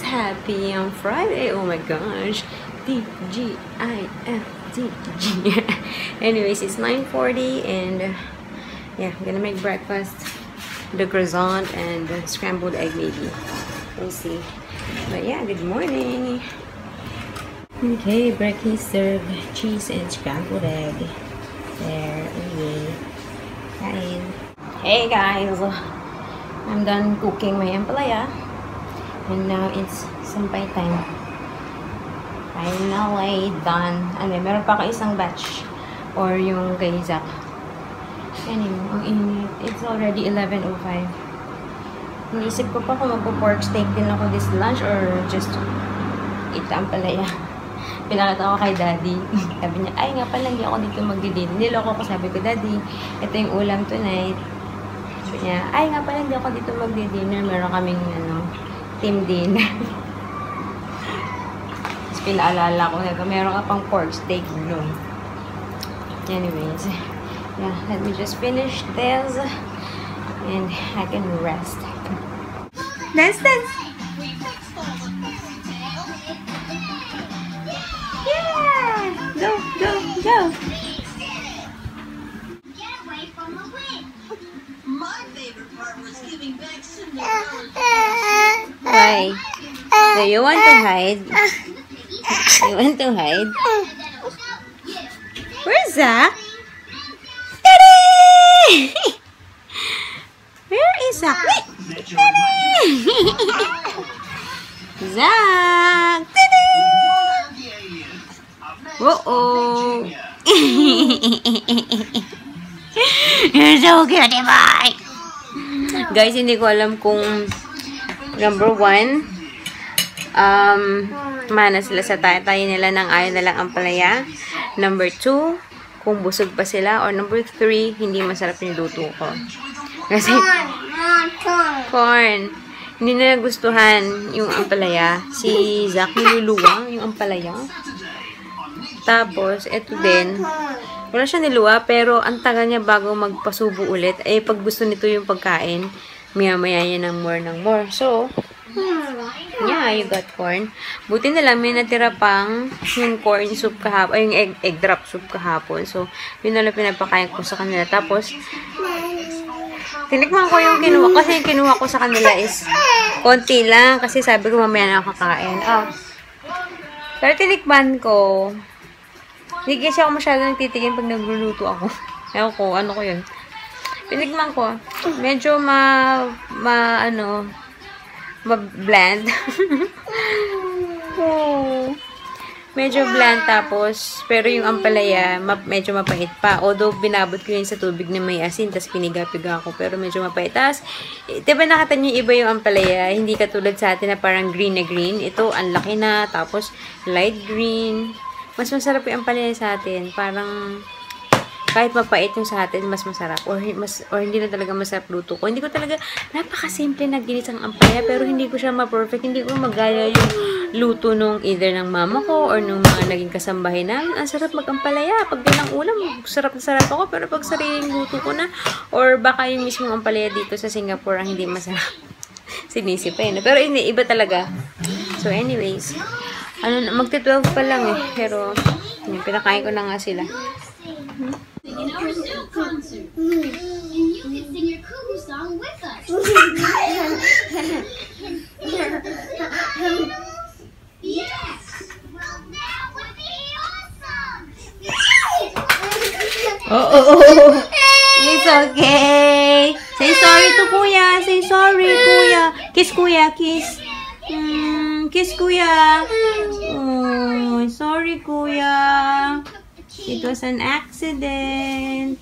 Happy on Friday. Oh my gosh. TGIFTG. Anyways, it's 9:40 and yeah, I'm gonna make breakfast. The croissant and the scrambled egg maybe. We'll see. But yeah, good morning. Okay, breakfast served. Cheese and scrambled egg. There. Okay. Kain. Hey guys. I'm done cooking my ampalaya. And now it's sampay time. Finally done. Ano, meron pa ako isang batch. Or yung kay Zach. Anyway, ang init. It's already 11:05. Iniisip ko pa kung magpo-pork steak din ako this lunch or just eat ampalaya. Pinakita ko kay Daddy. Sabi niya, ay nga pala, hindi ako dito magdi-dinner. Niloko ko, sabi ko, Daddy, ito yung ulam tonight. Sabi niya, ay nga pala, hindi ako dito magdi-dinner. Meron kaming, team dinner. Tapos pinaalala ko na meron ka pang pork steak doon. Anyways, yeah, let me just finish this and I can rest. Dance. Yeah! Go. Why? Do you want to hide? You want to hide? Where's Zach? Daddy! Where is Zach? Daddy! Zach! Daddy! Uh-oh! You're so cute, boy! Guys, hindi ko alam kung number 1, mana sila sa tayo nila ng ayaw nilang ampalaya. Number 2, kung busog pa sila. Or number 3, hindi masarap yung luto ko. Kasi, corn. Hindi na nagustuhan yung ampalaya. Si Zach niluluwang yung ampalaya. Tapos, eto din. Wala siya niluwa, pero ang tagal niya bago magpasubo ulit. Eh, pag gusto nito yung pagkain, maya-maya niya ng more. So, yeah, you got corn. Buti na lang, may natira pang yung corn soup kahapon, ay yung egg drop soup kahapon. So, yun na lang pinapakain ko sa kanila. Tapos, tinikman ko yung kinuha. Kasi yung kinuha ko sa kanila is konti lang. Kasi sabi ko, mamaya na ako kakain. Pero tinikman ko, hindi kasi ako masyadong nagtitigin pag nagluluto ako. Ewan ko, ano ko yun. Pinigman ko. Medyo ma-bland. Medyo bland tapos, pero yung ampalaya, medyo mapait pa. Although, binabot ko yun sa tubig na may asin, tapos piniga-piga ko, pero medyo mapait. Tapos, diba nakita nyo iba yung ampalaya, hindi katulad sa atin na parang green na green. Ito, ang laki na, tapos light green. Mas masarap yung ampalaya sa atin. Parang, kahit mapait yung sa atin, mas masarap. Or hindi na talaga masarap luto ko. Hindi ko talaga, napakasimple na ginis ang ampalaya, pero hindi ko siya ma-perfect. Hindi ko magaya yung luto nung either ng mama ko or nung mga naging kasambahay namin. Ang sarap mag-ampalaya. Pag bilang ulam, sarap na sarap ako. Pero pag sariling luto ko na, or baka yung mismong ampalaya dito sa Singapore ang hindi masarap. Sinisip eh. No? Pero hindi, iba talaga. So anyways, magti-12 pa lang eh. Pero, yun, pinakain ko na nga sila. In our new concert, and you can sing your Kumu song with us. Yes! Well, that would be awesome! Oh. It's okay. Say sorry to Kuya. Say sorry, Kuya. Kiss Kuya, kiss. Kiss Kuya. Oh, sorry, Kuya. It was an accident.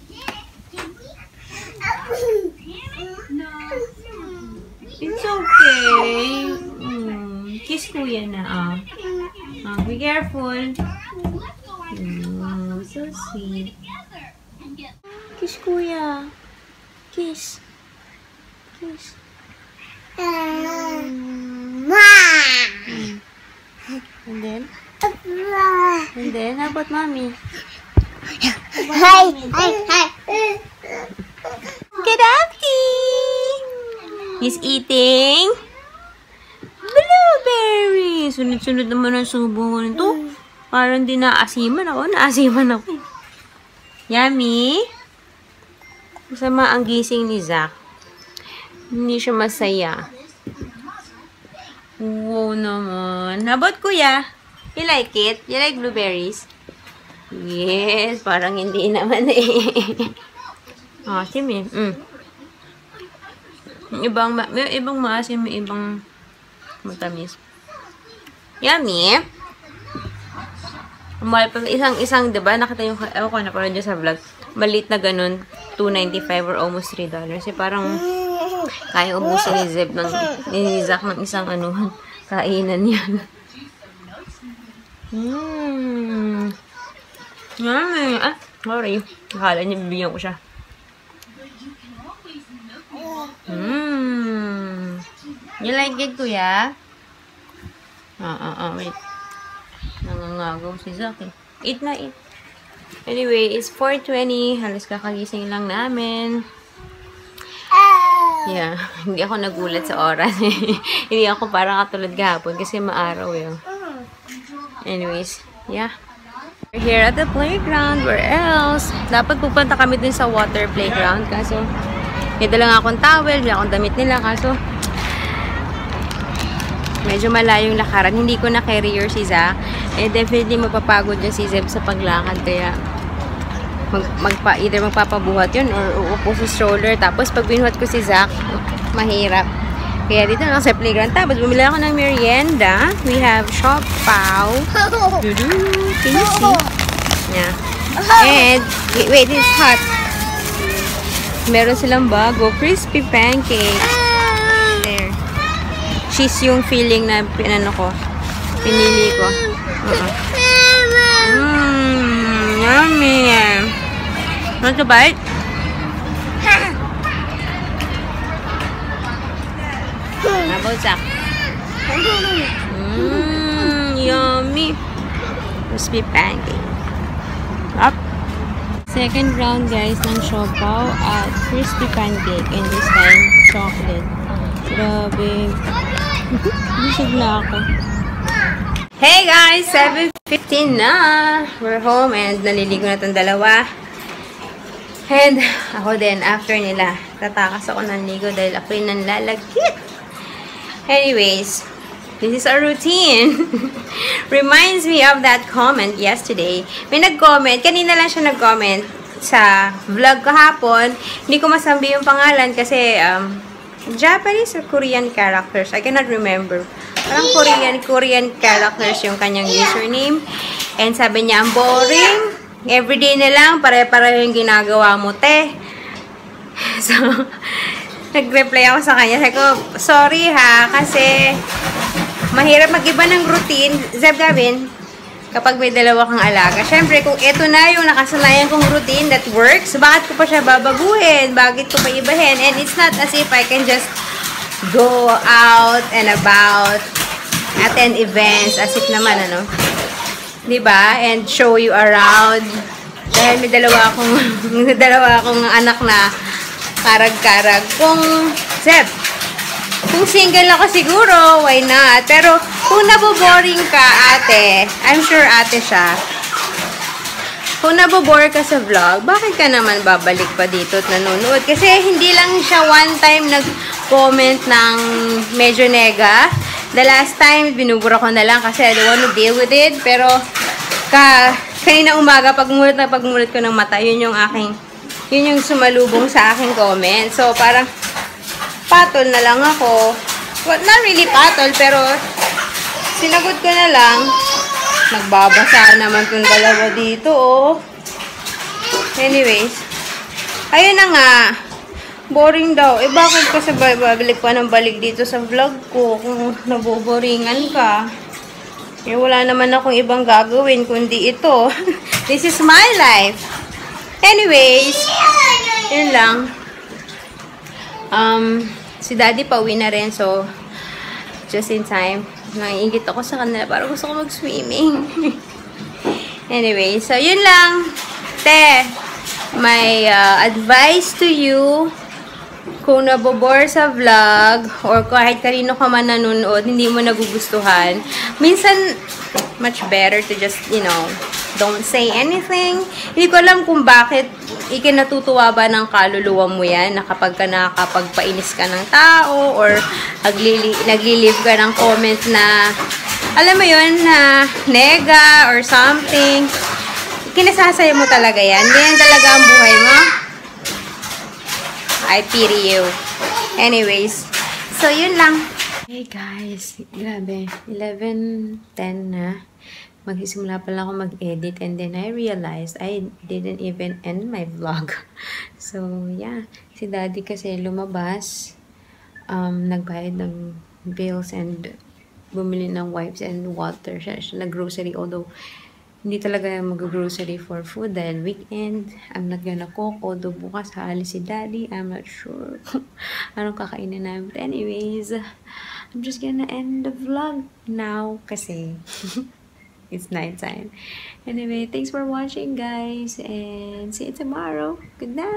It's okay. Kiss Kuya na. Be careful. So sweet. Kiss kuya. Kiss. Kiss. And then? And then, how about mommy? Hi. Good afternoon! He's eating blueberry. Sunod-sunod naman ang subo ko nito. Parang di naasiman ako. Naasiman ako. Yummy. Masama ang gising ni Zach. Hindi siya masaya. Wow naman. How about kuya? You like it? You like blueberries? Yes. Parang hindi naman eh. Asim eh. May ibang maasim, may ibang matamis. Yummy. Mahal pa. Isang, diba? Nakita yung, ewan ko, napanood nyo sa vlog. Maliit na ganun. $2.95 or almost $3. Eh, parang kaya ubusin ni Zeb ni Zach ng isang anuhan. Kainan yan. Yummy. Ah, sorry. Akala niya bibigyan ko siya. You like it, kuya? Wait. Nangangagaw si Zach eh. Eat na, eat. Anyway, it's 4:20. Halos kakagising lang namin. Yeah. Hindi ako nagulat sa oras. Hindi ako parang katulad kahapon kasi maaraw eh. Anyways, yeah. We're here at the playground. Where else? Dapat pupunta kami dun sa water playground. Kaso, may dala nga akong towel. May akong damit nila. Kaso, medyo malayong lakaran. Hindi ko na carrier si Zach. Eh, definitely mapapagod yung si Zeb sa paglakad. Kaya, either magpapabuhat yun or uupo sa stroller. Tapos, pag binuhat ko si Zach, mahirap. Kaya dito lang sa playground. Tapos, bumili ako ng merienda. We have Siopaw. Can you see? Yeah. And, wait, it's hot. Meron silang bago. Crispy pancake. There. Cheese yung feeling na pinili ko. Yummy. Want to bite? How about Zach? Yummy. Crispy pancake. Up. Second round guys ng Siopaw at crispy pancake. And this time, chocolate. Grabe. Busog na ako. Hey guys! 7:15 na! We're home and naliligo na itong dalawa. And ako din, after nila, tatakas ako ng ligo dahil ako yung nanlalagkit. Anyways, this is our routine. Reminds me of that comment yesterday. May nag-comment, kanina lang siya nag-comment sa vlog kahapon. Hindi ko masabi yung pangalan kasi Japanese or Korean characters. I cannot remember. Parang Korean characters yung kanyang username. And sabi niya, ang boring. Everyday na lang, pare-pareho yung ginagawa mo, te. So, nag-reply ako sa kanya. Sabi ko, sorry ha, kasi mahirap mag-iba ng routine. Zeb Gavin, kapag may dalawa kang alaga. Siyempre, kung ito na yung nakasanayan kong routine that works, bakit ko pa siya babaguhin? Bakit ko pa ibahin? And it's not as if I can just go out and about, attend events, as if naman, ano, diba? And show you around. Dahil may dalawa akong anak na karag-karag. Kung, Zeb, kung single ako siguro, why not? Pero, kung naboboring ka, ate, I'm sure ate siya, kung nabobore ka sa vlog, bakit ka naman babalik pa dito at nanonood? Kasi hindi lang siya one time nag-comment ng medyo nega. The last time, binubura ko na lang kasi I don't want to deal with it. Pero, kanina umaga, pagmulat ko ng mata, yun yung sumalubong sa aking comment. So, parang, patol na lang ako. Well, not really patol, pero, sinagot ko na lang. Nagbabasa naman itong dalawa dito, oh. Anyways, ayun na nga. Boring daw. Eh, bakit kasi babalik pa ng balik dito sa vlog ko kung naboboringan ka? Eh, wala naman akong ibang gagawin kundi ito. This is my life. Anyways, Yun lang. Si Daddy pauwi na rin, so just in time. Naiingit ako sa kanila, parang gusto ko mag-swimming. Anyway, so yun lang. Te, my advice to you, kung nabobore sa vlog, or kahit kanino ka man nanonood, hindi mo nagugustuhan, minsan, much better to just, you know, don't say anything. Hindi ko alam kung bakit ikinatutuwa ba ng kaluluwa mo yan na kapag ka nakakapagpainis ka ng tao or nagli-leave ka ng comment na, alam mo yun, na nega or something. Kinasasaya mo talaga yan. Ganyan talaga ang buhay mo. I pity you. Anyways, so yun lang. Hey guys, grabe. 11:10 na. Magsisimula pa lang ako mag-edit and then I realized I didn't even end my vlog. So, yeah. Si Daddy kasi lumabas, nagbayad ng bills and bumili ng wipes and water. Siya nag-grocery, although hindi talaga mag-grocery for food dahil weekend. I'm not gonna cook, although bukas haalis si Daddy. I'm not sure anong kakainin namin. But anyways, I'm just gonna end the vlog now kasi it's night time. Anyway, thanks for watching, guys, and see you tomorrow. Good night.